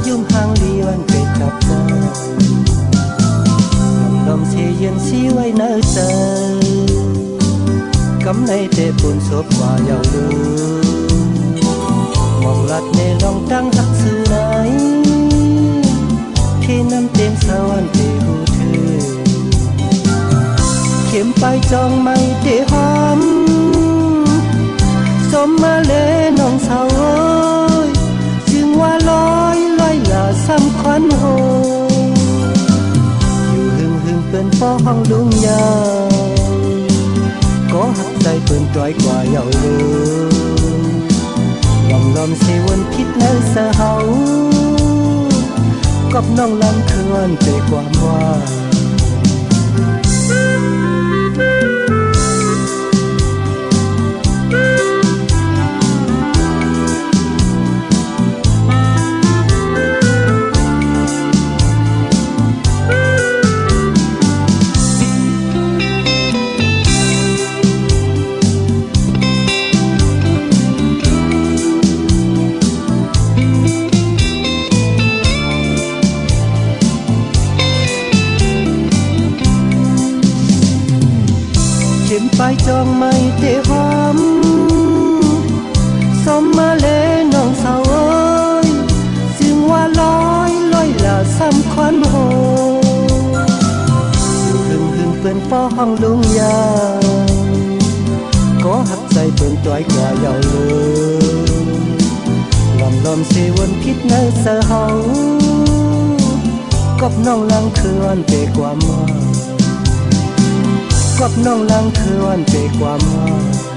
ยุ่มห่างลีวันเป็ดกับเธอลมเสียเย็นสีไว้เนื้อเจอกำในเตะปุ่นศพว่าเยาวลืมองลัดในลองตั้งหักสื่อไหนพี่น้ำเต็มสวรรค์เตะหูเธอเข็มไปจองไม่เตะหอมสมมาเลน้องสาวจึงว่าลอยลาซ้ำควันโหอยู่หึงเปิ้นป้อห้องลุงยาก็หักใจเปิ้นจ้อยกว่าเยาเลยลมเสวนพิษในเสาเฮากับน้องลำเคือนใจความว่าไปจองไม่เตะหอมสมมาเลน้องสาวจึงว่าลอยลาซ้ำควันโหอยู่หึงเปิ้นป้อห้องลุงยาก็หักใจเปิ้นต้อยกว่าเยาเลยลมเสวนพิษในเสาเฮากับน้องลังเคือนเตะกว่ามากับน้องลังเคือนเตะความว่า